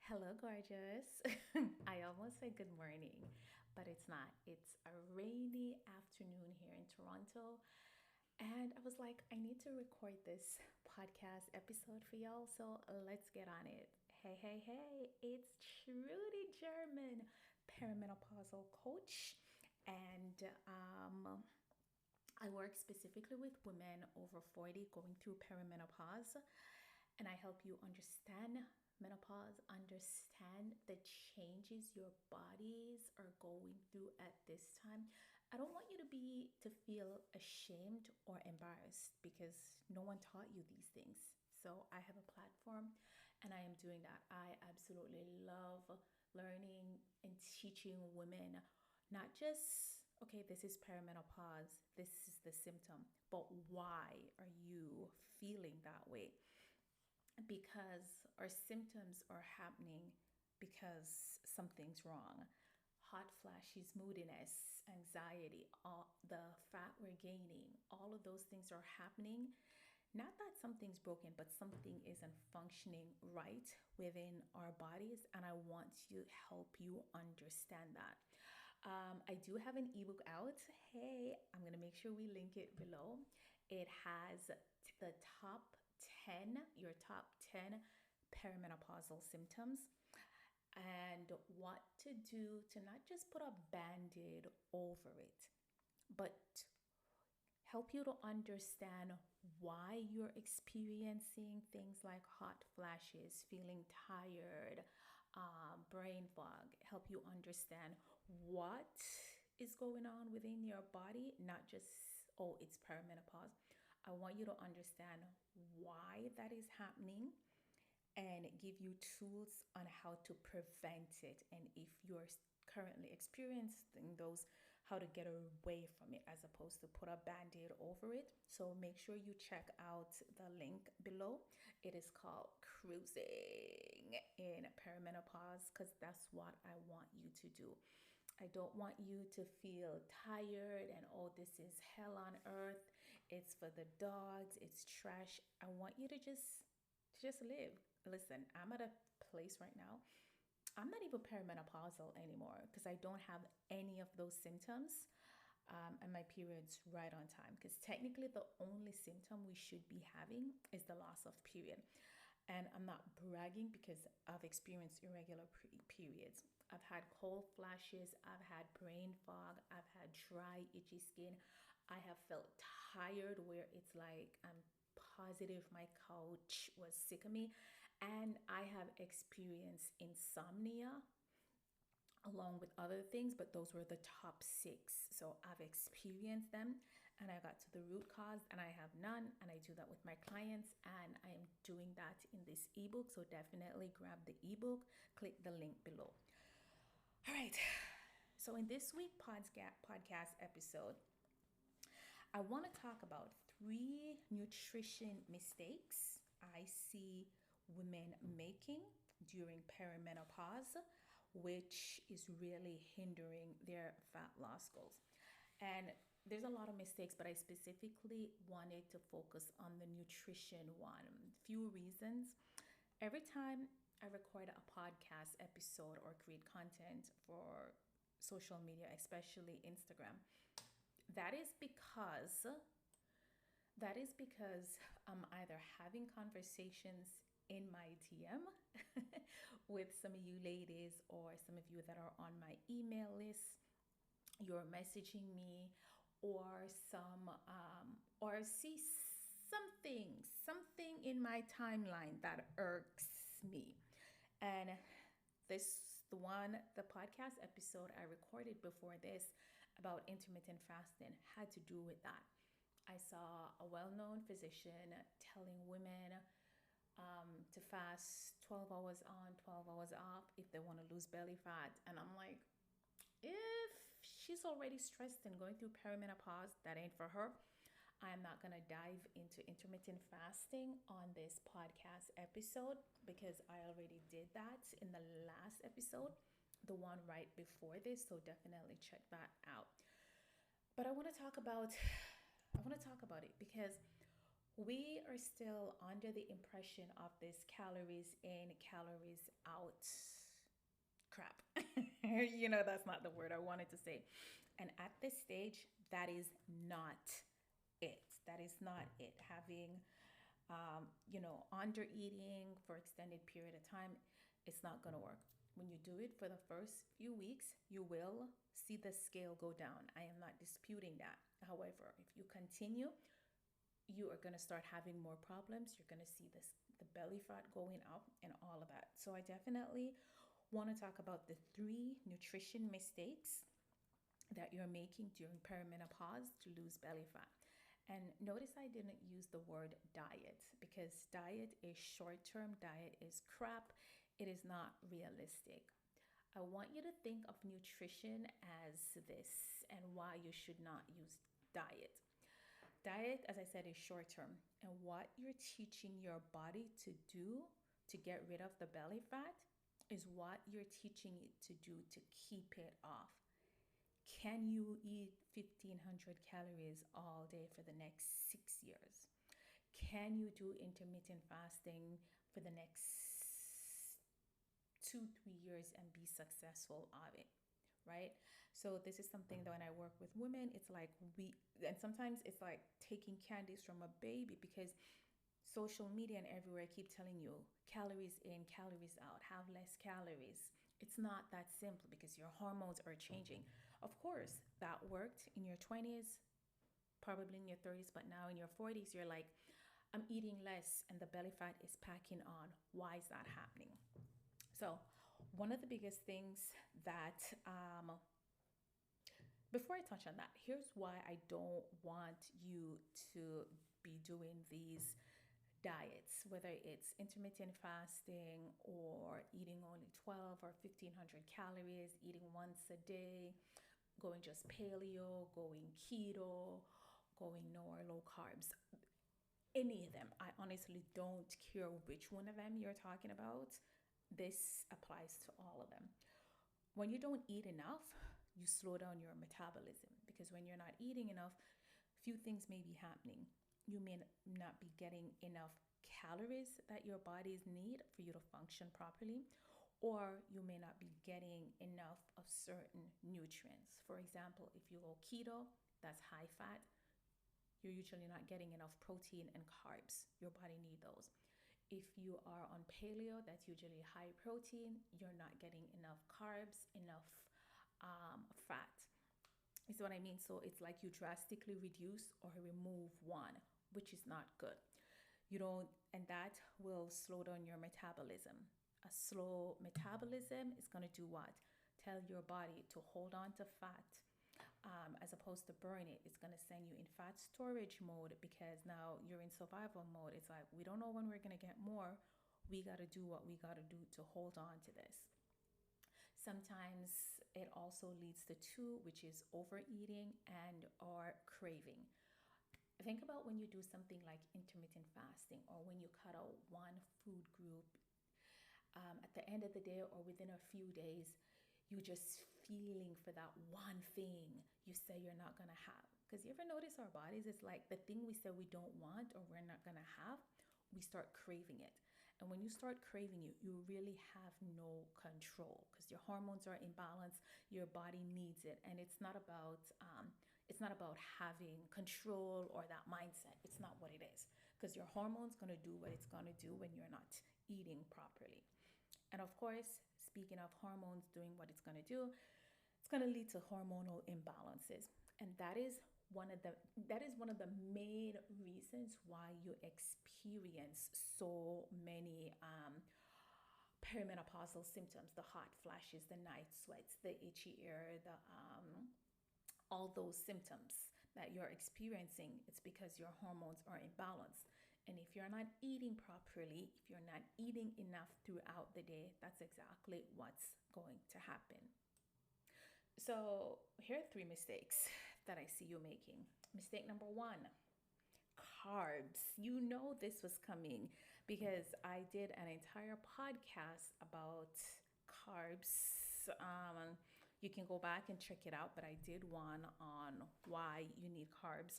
Hello, gorgeous. I almost said good morning, but it's not. It's a rainy afternoon here in Toronto. And I was like, I need to record this podcast episode for y'all. So let's get on it. Hey, it's Trudie German, perimenopausal coach. And I work specifically with women over 40 going through perimenopause, and I help you understand menopause, understand the changes your bodies are going through at this time. I don't want you to feel ashamed or embarrassed because no one taught you these things. So I have a platform and I am doing that. I absolutely love learning and teaching women not just, okay, this is perimenopause, this is the symptom, but why are you feeling that way? Because our symptoms are happening because something's wrong. Hot flashes, moodiness, anxiety, all the fat we're gaining, all of those things are happening. Not that something's broken, but something isn't functioning right within our bodies, and I want to help you understand that. I do have an ebook out. Hey, I'm gonna make sure we link it below. It has the your top 10 perimenopausal symptoms and what to do to not just put a band-aid over it, but help you to understand why you're experiencing things like hot flashes, feeling tired, brain fog, help you understand what is going on within your body, not just, oh, it's perimenopause. I want you to understand why that is happening and give you tools on how to prevent it. And if you're currently experiencing those, how to get away from it as opposed to put a band-aid over it. So make sure you check out the link below. It is called Cruising in Perimenopause because that's what I want you to do. I don't want you to feel tired and, oh, this is hell on earth. It's for the dogs. It's trash. I want you to just live. Listen, I'm at a place right now. I'm not even perimenopausal anymore because I don't have any of those symptoms. And my period's right on time because technically the only symptom we should be having is the loss of period. And I'm not bragging because I've experienced irregular periods. I've had cold flashes, I've had brain fog, I've had dry, itchy skin. I have felt tired where it's like I'm positive my couch was sick of me. And I have experienced insomnia along with other things, but those were the top 6. So I've experienced them and I got to the root cause and I have none. And I do that with my clients and I am doing that in this ebook. So definitely grab the ebook, click the link below. All right. So in this week podcast episode, I want to talk about 3 nutrition mistakes I see women making during perimenopause, which is really hindering their fat loss goals. And there's a lot of mistakes, but I specifically wanted to focus on the nutrition one. Few reasons. Every time I record a podcast episode or create content for social media, especially Instagram, that is because I'm either having conversations in my DM with some of you ladies or some of you that are on my email list. You're messaging me or see something in my timeline that irks me. And the podcast episode I recorded before this about intermittent fasting had to do with that. I saw a well-known physician telling women to fast 12 hours on, 12 hours off if they want to lose belly fat. And I'm like, if she's already stressed and going through perimenopause, that ain't for her. I'm not going to dive into intermittent fasting on this podcast episode because I already did that in the last episode, the one right before this. So definitely check that out. But I want to talk about it because We are still under the impression of this calories in, calories out crap. That's not the word I wanted to say. And at this stage, that is not it. That is not it. Having, under eating for extended period of time, it's not going to work. When you do it for the first few weeks, you will see the scale go down. I am not disputing that. However, if you continue, you are going to start having more problems. You're going to see the belly fat going up and all of that. So I definitely want to talk about the 3 nutrition mistakes that you're making during perimenopause to lose belly fat. And notice I didn't use the word diet, because diet is short term, diet is crap, it is not realistic. I want you to think of nutrition as this and why you should not use diet. Diet, as I said, is short term. And what you're teaching your body to do to get rid of the belly fat is what you're teaching it to do to keep it off. Can you eat 1,500 calories all day for the next 6 years? Can you do intermittent fasting for the next 2, 3 years and be successful of it? Right? So this is something that when I work with women, it's like and sometimes it's like taking candies from a baby, because social media and everywhere keep telling you calories in, calories out, have less calories. It's not that simple, because your hormones are changing. Of course, that worked in your 20s, probably in your 30s, but now in your 40s, you're like, I'm eating less and the belly fat is packing on. Why is that happening? So, one of the biggest things that, before I touch on that, here's why I don't want you to be doing these diets, whether it's intermittent fasting or eating only 12 or 1,500 calories, eating once a day, going just paleo, going keto, going no or low carbs. Any of them. I honestly don't care which one of them you're talking about. This applies to all of them. When you don't eat enough, you slow down your metabolism, because when you're not eating enough, few things may be happening. You may not be getting enough calories that your bodies need for you to function properly, or you may not be getting enough of certain nutrients. For example, if you go keto, that's high fat, you're usually not getting enough protein and carbs. Your body needs those. If you are on paleo, that's usually high protein, you're not getting enough carbs, enough fat. Is what I mean. So it's like you drastically reduce or remove one, which is not good. You don't, and that will slow down your metabolism. A slow metabolism is going to do what? Tell your body to hold on to fat, as opposed to burn it. It's going to send you in fat storage mode, because now you're in survival mode. It's like, we don't know when we're going to get more. We got to do what we got to do to hold on to this. Sometimes it also leads to two, which is overeating and or craving. Think about when you do something like intermittent fasting, or when you cut out one food group, at the end of the day or within a few days, you just feeling for that one thing you say you're not going to have. Because you ever notice our bodies, it's like the thing we say we don't want or we're not going to have, we start craving it. And when you start craving it, you really have no control, because your hormones are imbalanced, your body needs it. And it's not about having control or that mindset. It's not what it is, because your hormones going to do what it's going to do when you're not eating properly. And of course, speaking of hormones doing what it's going to do, it's going to lead to hormonal imbalances. And that is one of the main reasons why you experience so many perimenopausal symptoms: the hot flashes, the night sweats, the itchy ear, the all those symptoms that you're experiencing. It's because your hormones are imbalanced. And if you're not eating properly, if you're not eating enough throughout the day, that's exactly what's going to happen. So here are 3 mistakes that I see you making. Mistake number 1, carbs. You know this was coming, because I did an entire podcast about carbs. You can go back and check it out, but I did one on why you need carbs.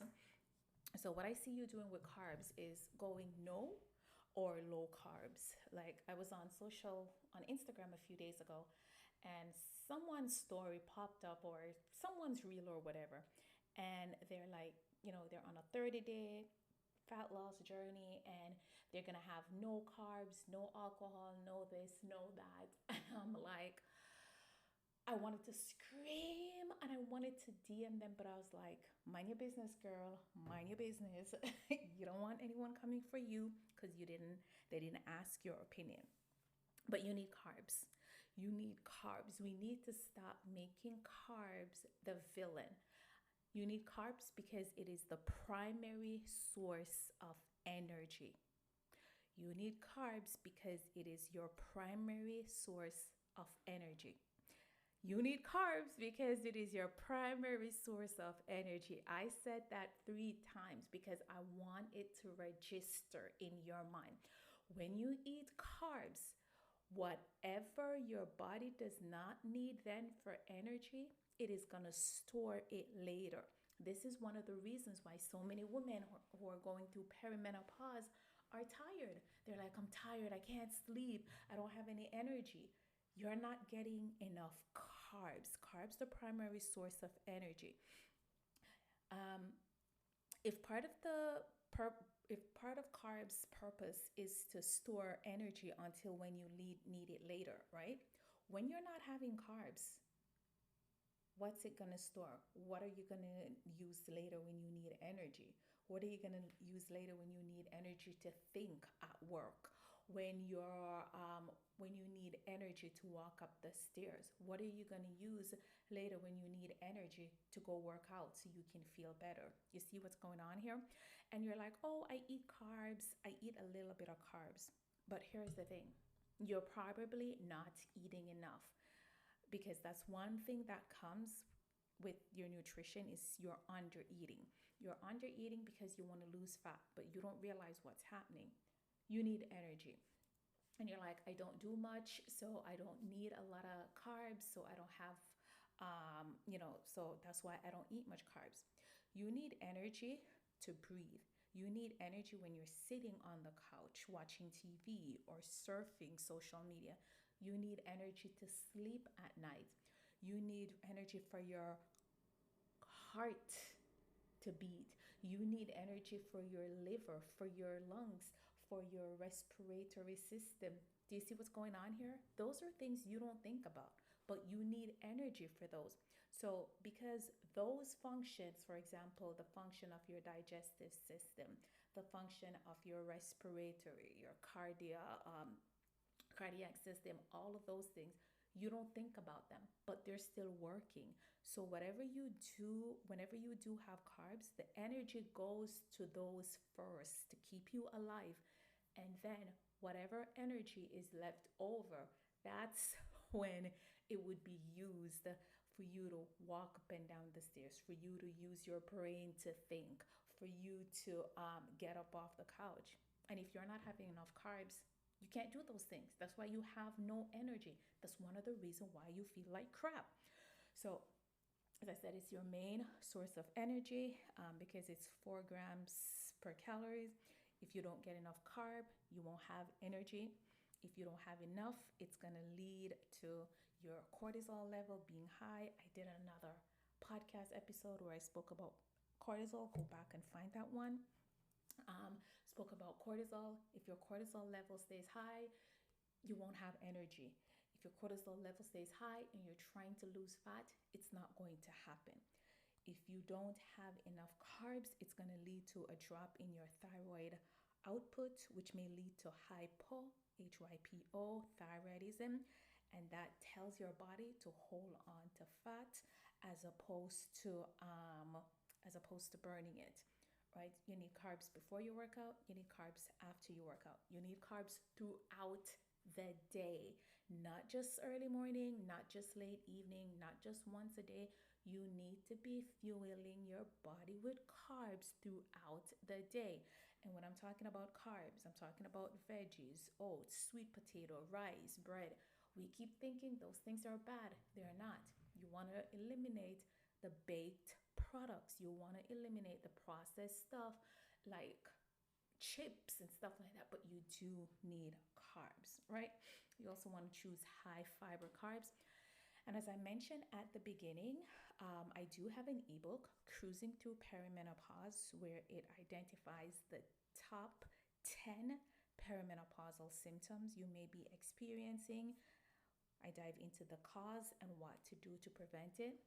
So what I see you doing with carbs is going no or low carbs. Like I was on Instagram a few days ago, and someone's story popped up, or someone's reel or whatever, and they're like, they're on a 30-day fat loss journey, and they're gonna have no carbs, no alcohol, no this, no that. And I'm like, I wanted to scream and I wanted to DM them, but I was like, mind your business, girl. Mind your business. You don't want anyone coming for you because they didn't ask your opinion. But you need carbs. You need carbs. We need to stop making carbs the villain. You need carbs because it is the primary source of energy. You need carbs because it is your primary source of energy. You need carbs because it is your primary source of energy. I said that 3 times because I want it to register in your mind. When you eat carbs, whatever your body does not need then for energy, it is going to store it later. This is one of the reasons why so many women who are going through perimenopause are tired. They're like, I'm tired, I can't sleep, I don't have any energy. You're not getting enough carbs. Carbs, the primary source of energy. Um, if part of the if part of carbs purpose is to store energy until when you need it later, right? When you're not having carbs, what's it going to store? What are you going to use later when you need energy? What are you going to use later when you need energy to think at work? When you need energy to walk up the stairs? What are you going to use later when you need energy to go work out so you can feel better? You see what's going on here? And you're like, oh, I eat carbs. I eat a little bit of carbs. But here's the thing. You're probably not eating enough, because that's one thing that comes with your nutrition is you're under eating. You're under eating because you want to lose fat, but you don't realize what's happening. You need energy. And you're like, I don't do much, so I don't need a lot of carbs, so I don't have, so that's why I don't eat much carbs. You need energy to breathe. You need energy when you're sitting on the couch watching TV or surfing social media. You need energy to sleep at night. You need energy for your heart to beat. You need energy for your liver, for your lungs, for your respiratory system. Do you see what's going on here? Those are things you don't think about, but you need energy for those. So, because those functions, for example, the function of your digestive system, the function of your respiratory, your cardiac system, all of those things, you don't think about them, but they're still working. So whatever you do, whenever you do have carbs, the energy goes to those first to keep you alive. And then whatever energy is left over, that's when it would be used for you to walk up and down the stairs, for you to use your brain to think, for you to get up off the couch. And if you're not having enough carbs, you can't do those things. That's why you have no energy. That's one of the reasons why you feel like crap. So, as I said, it's your main source of energy because it's 4 grams per calories. If you don't get enough carb, you won't have energy. If you don't have enough, it's going to lead to your cortisol level being high. I did another podcast episode where I spoke about cortisol. Go back and find that one. Spoke about cortisol. If your cortisol level stays high, you won't have energy. If your cortisol level stays high and you're trying to lose fat, it's not going to happen. If you don't have enough carbs, it's going to lead to a drop in your thyroid output, which may lead to hypo, HYPO, thyroidism, and that tells your body to hold on to fat as opposed to burning it. Right? You need carbs before you work out. You need carbs after you work out. You need carbs throughout the day, not just early morning, not just late evening, not just once a day. You need to be fueling your body with carbs throughout the day. And when I'm talking about carbs, I'm talking about veggies, oats, sweet potato, rice, bread. We keep thinking those things are bad. They're not. You want to eliminate the baked products. You want to eliminate the processed stuff like chips and stuff like that, but you do need carbs, right? You also want to choose high fiber carbs. And as I mentioned at the beginning, I do have an ebook, Cruising Through Perimenopause, where it identifies the top 10 perimenopausal symptoms you may be experiencing. I dive into the cause and what to do to prevent it.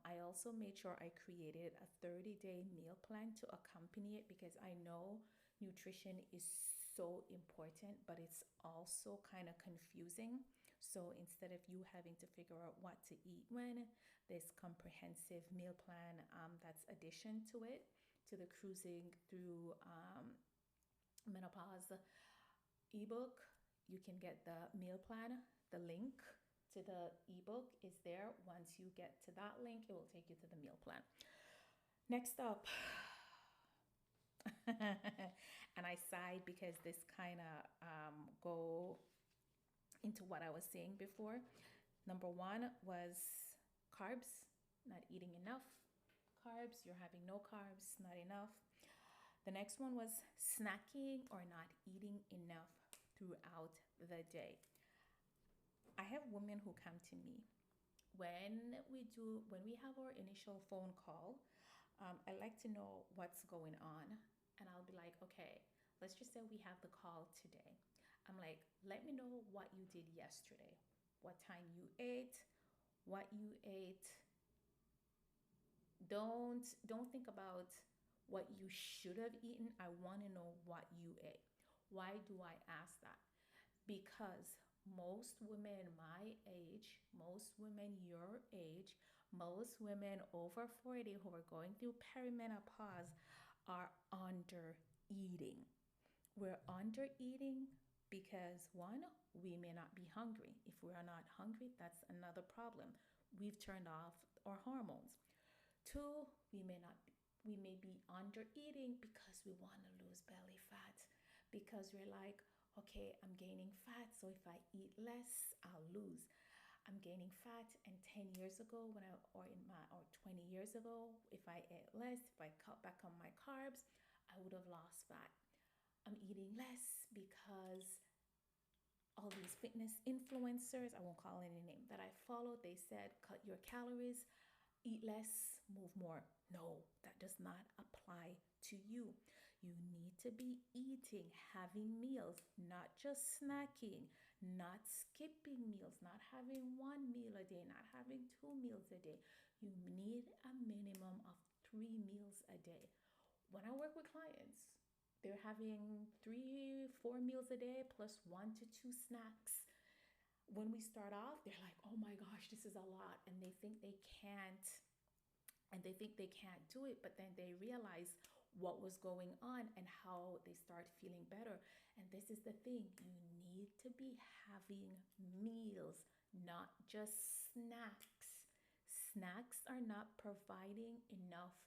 I also made sure I created a 30-day meal plan to accompany it because I know nutrition is so important, but it's also kind of confusing. So instead of you having to figure out what to eat when, this comprehensive meal plan that's addition to it, to the Cruising Through Menopause ebook, you can get the meal plan. The link to the ebook is there. Once you get to that link, it will take you to the meal plan. Next up, and I sighed because this kind of go into what I was saying before. Number one was carbs, not eating enough carbs. You're having no carbs, not enough. The next one was snacking or not eating enough throughout the day. I have women who come to me when we have our initial phone call. I like to know what's going on, and I'll be like, okay, let's just say we have the call today. I'm like, let me know what you did yesterday, what time you ate, what you ate. Don't think about what you should have eaten. I want to know what you ate. Why do I ask that? Because most women my age, most women your age, most women over 40 who are going through perimenopause are under eating. We're under eating because one, we may not be hungry. If we are not hungry, that's another problem. We've turned off our hormones. Two, we may be under eating because we want to lose belly fat, because we're like, okay, I'm gaining fat, so if I eat less, I'll lose. I'm gaining fat, and 10 years ago or 20 years ago, if I ate less, if I cut back on my carbs, I would have lost fat. I'm eating less because all these fitness influencers, I won't call any name, that I follow, they said cut your calories, eat less, move more. No, that does not apply to you. You need to be eating, having meals, not just snacking, not skipping meals, not having one meal a day, not having 2 meals a day. You need a minimum of 3 meals a day. When I work with clients, they're having 3, 4 meals a day plus 1 to 2 snacks. When we start off, they're like, oh my gosh, this is a lot. And they think they can't do it, but then they realize what was going on and how they start feeling better. And this is the thing, you need to be having meals, not just snacks. Snacks are not providing enough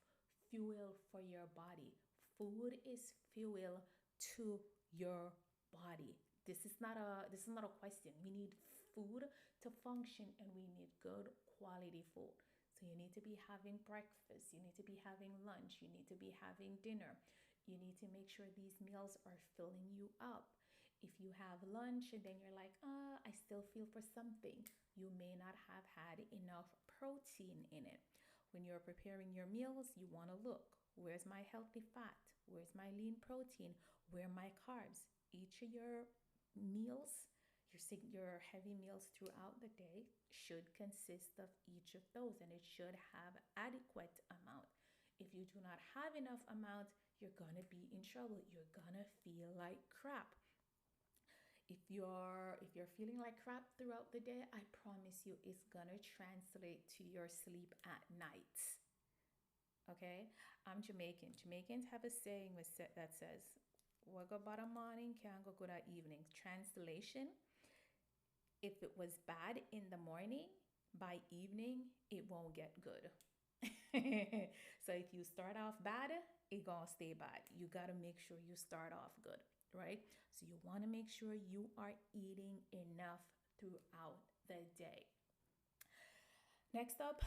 fuel for your body. Food is fuel to your body. This is not a question. We need food to function, and we need good quality food. So you need to be having breakfast, you need to be having lunch, you need to be having dinner. You need to make sure these meals are filling you up. If you have lunch and then you're like, I still feel for something, you may not have had enough protein in it. When you're preparing your meals, you want to look, where's my healthy fat? Where's my lean protein? Where are my carbs? Each of your meals, your heavy meals throughout the day should consist of each of those, and it should have adequate amount. If you do not have enough amount, you're gonna be in trouble. You're gonna feel like crap. If you're feeling like crap throughout the day, I promise you it's gonna translate to your sleep at night. Okay? I'm Jamaican. Jamaicans have a saying that says, "What go bad a morning can't go good at evening." Translation: if it was bad in the morning, by evening it won't get good. So if you start off bad, it gonna stay bad. You gotta make sure you start off good, right? So you want to make sure you are eating enough throughout the day. Next up,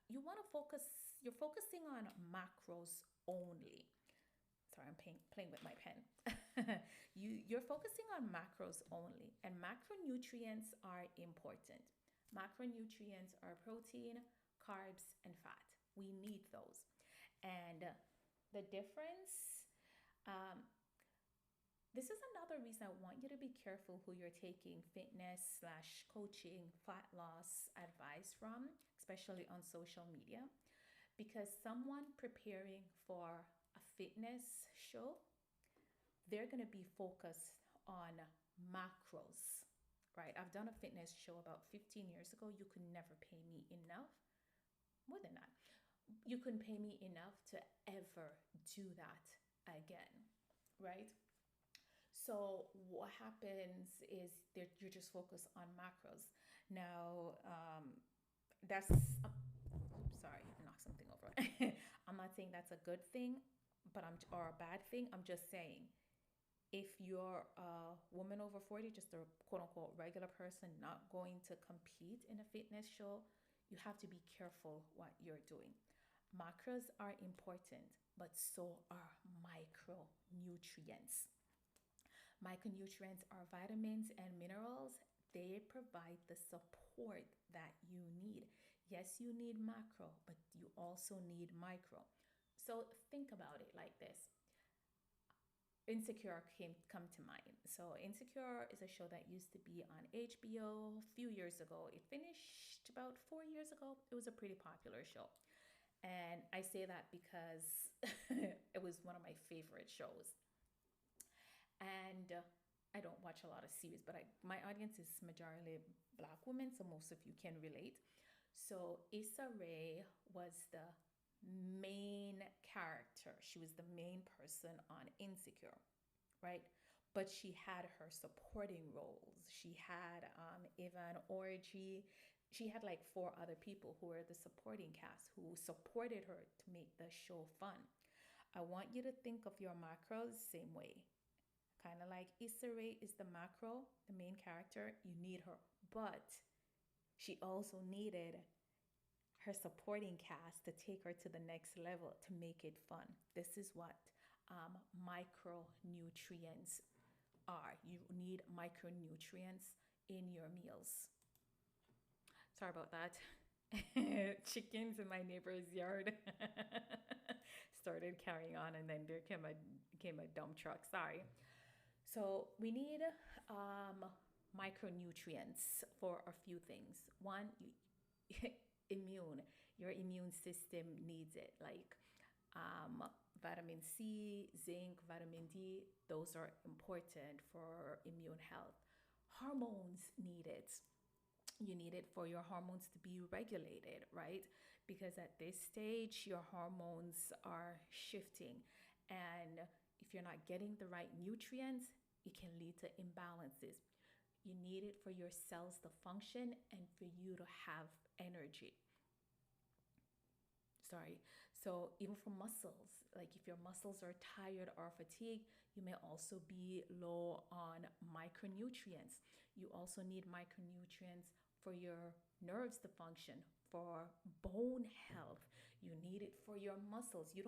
you want to focus you're focusing on macros only. Sorry, I'm playing with my pen. You're focusing on macros only, and macronutrients are important. Macronutrients are protein, carbs, and fat. We need those. And the difference, um, this is another reason I want you to be careful who you're taking fitness slash coaching, fat loss advice from, especially on social media, because someone preparing for a fitness show, they're going to be focused on macros, right? I've done a fitness show about 15 years ago. You could never pay me enough, more than that. You couldn't pay me enough to ever do that again, right? So what happens is that you're just focused on macros. Now, that's sorry, I knocked something over. I'm not saying that's a good thing, but I'm or a bad thing. I'm just saying if you're a woman over 40, just a quote unquote regular person not going to compete in a fitness show, you have to be careful what you're doing. Macros are important, but so are micronutrients. Micronutrients are vitamins and minerals. They provide the support that you need. Yes, you need macro, but you also need micro. So think about it like this. Insecure come to mind. So Insecure is a show that used to be on HBO a few years ago. It finished about 4 years ago. It was a pretty popular show. And I say that because it was one of my favorite shows. And I don't watch a lot of series, but my audience is majority Black women, so most of you can relate. So Issa Rae was the main character. She was the main person on Insecure, right? But she had her supporting roles. She had Evan Orgy. She had like four other people who were the supporting cast who supported her to make the show fun. I want you to think of your macros same way. Kind of like Issa Rae is the macro, the main character. You need her, but she also needed her supporting cast to take her to the next level to make it fun. This is what micronutrients are. You need micronutrients in your meals. Sorry about that. Chickens in my neighbor's yard started carrying on, and then there came a dump truck. Sorry. So we need micronutrients for a few things. One, immune. Your immune system needs it. Like vitamin C, zinc, vitamin D. Those are important for immune health. Hormones need it. You need it for your hormones to be regulated, right? Because at this stage, your hormones are shifting. And if you're not getting the right nutrients, it can lead to imbalances. You need it for your cells to function and for you to have energy. Sorry. So even for muscles, like if your muscles are tired or fatigued, you may also be low on micronutrients. You also need micronutrients for your nerves to function, for bone health. You need it for your muscles. You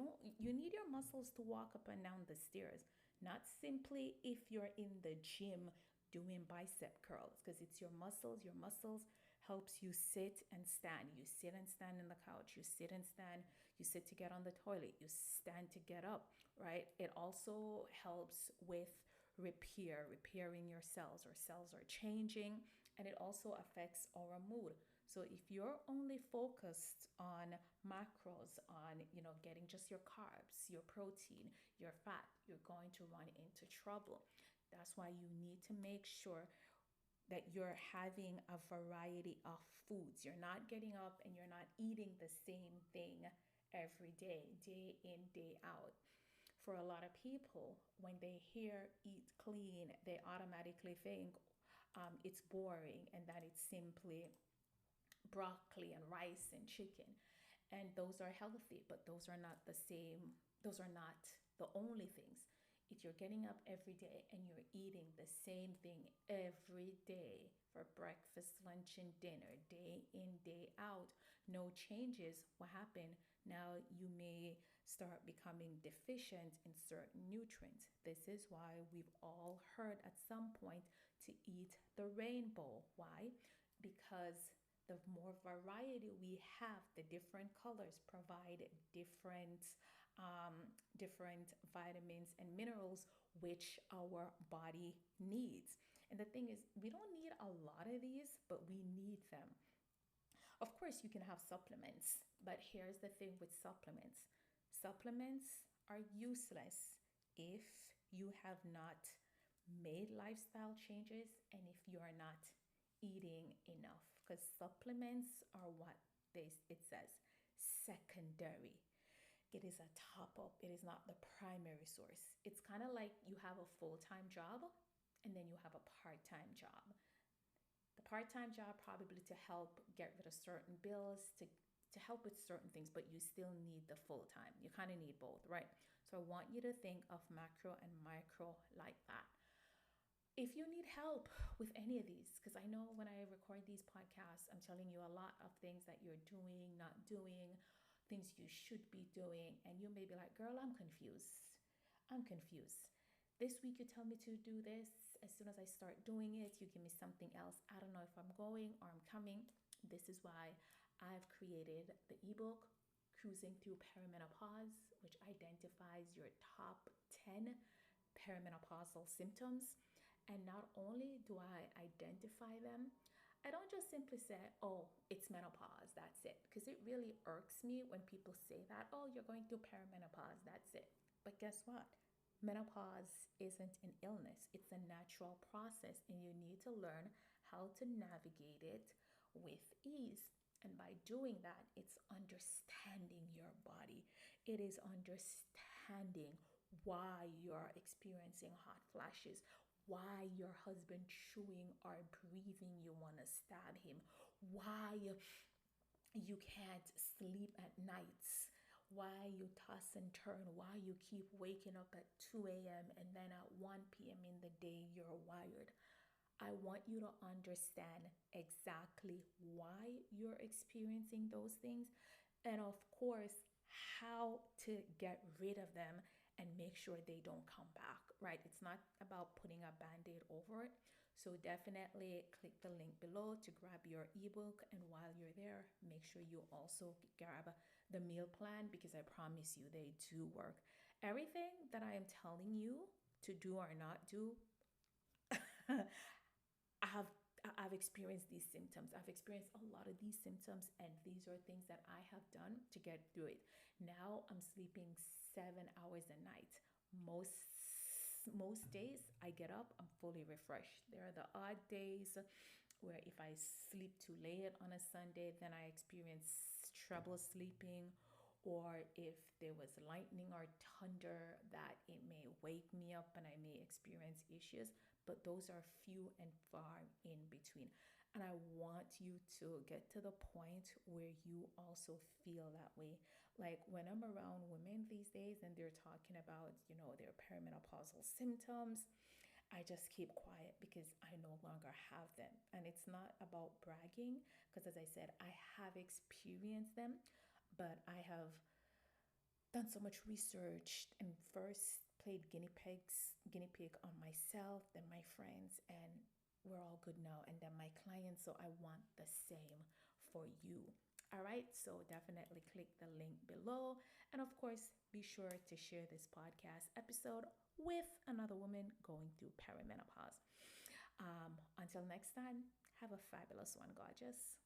need your muscles to walk up and down the stairs, not simply if you're in the gym doing bicep curls, because it's your muscles. Your muscles helps you sit and stand. You sit and stand in the couch. You sit and stand. You sit to get on the toilet. You stand to get up, right? It also helps with repairing your cells. Our cells are changing, and it also affects our mood. So if you're only focused on macros, on getting just your carbs, your protein, your fat, you're going to run into trouble. That's why you need to make sure that you're having a variety of foods. You're not getting up and you're not eating the same thing every day in, day out. For a lot of people, when they hear eat clean, they automatically think it's boring and that it's simply broccoli and rice and chicken. And those are healthy, but those are not the same. Those are not the only things. If you're getting up every day and you're eating the same thing every day for breakfast, lunch, and dinner, day in, day out, no changes, what happened? Now you may start becoming deficient in certain nutrients. This is why we've all heard at some point to eat the rainbow. Why? Because the more variety we have, the different colors provide different vitamins and minerals which our body needs. And the thing is, we don't need a lot of these, but we need them. Of course, you can have supplements, but here's the thing with supplements: supplements are useless if you have not made lifestyle changes and if you are not eating enough, because supplements are what it says secondary. It is a top up, it is not the primary source. It's kind of like you have a full-time job and then you have a part-time job. The part-time job probably to help get rid of certain bills, to help with certain things, but you still need the full-time. You kind of need both, right? So I want you to think of macro and micro like that. If you need help with any of these, because I know when I record these podcasts, I'm telling you a lot of things that you're doing, not doing, things you should be doing, and you may be like, girl, I'm confused. I'm confused. This week you tell me to do this. As soon as I start doing it, you give me something else. I don't know if I'm going or I'm coming. This is why I've created the ebook, Cruising Thru Perimenopause, which identifies your top 10 perimenopausal symptoms. And not only do I identify them, I don't just simply say, oh, it's menopause, that's it. Because it really irks me when people say that, oh, you're going through perimenopause, that's it. But guess what? Menopause isn't an illness, it's a natural process, and you need to learn how to navigate it with ease. And by doing that, it's understanding your body. It is understanding why you're experiencing hot flashes, why your husband chewing or breathing, you want to stab him, why you can't sleep at nights, why you toss and turn, why you keep waking up at 2 a.m. and then at 1 p.m. in the day you're wired. I want you to understand exactly why you're experiencing those things, and of course, how to get rid of them and make sure they don't come back, right? It's not about putting a band-aid over it. So definitely click the link below to grab your ebook. And while you're there, make sure you also grab the meal plan, because I promise you they do work. Everything that I am telling you to do or not do, I've experienced these symptoms. I've experienced a lot of these symptoms, and these are things that I have done to get through it. Now I'm sleeping 7 hours a night. Most days I get up, I'm fully refreshed. There are the odd days where if I sleep too late on a Sunday, then I experience trouble sleeping, or if there was lightning or thunder, that it may wake me up and I may experience issues. But those are few and far in between. And I want you to get to the point where you also feel that way. Like when I'm around women these days and they're talking about, their perimenopausal symptoms, I just keep quiet because I no longer have them. And it's not about bragging, because as I said, I have experienced them, but I have done so much research and first played guinea pig on myself, then my friends, and we're all good now, and then my clients. So I want the same for you. All right, so definitely click the link below, and of course be sure to share this podcast episode with another woman going through perimenopause. Until next time, have a fabulous one, gorgeous.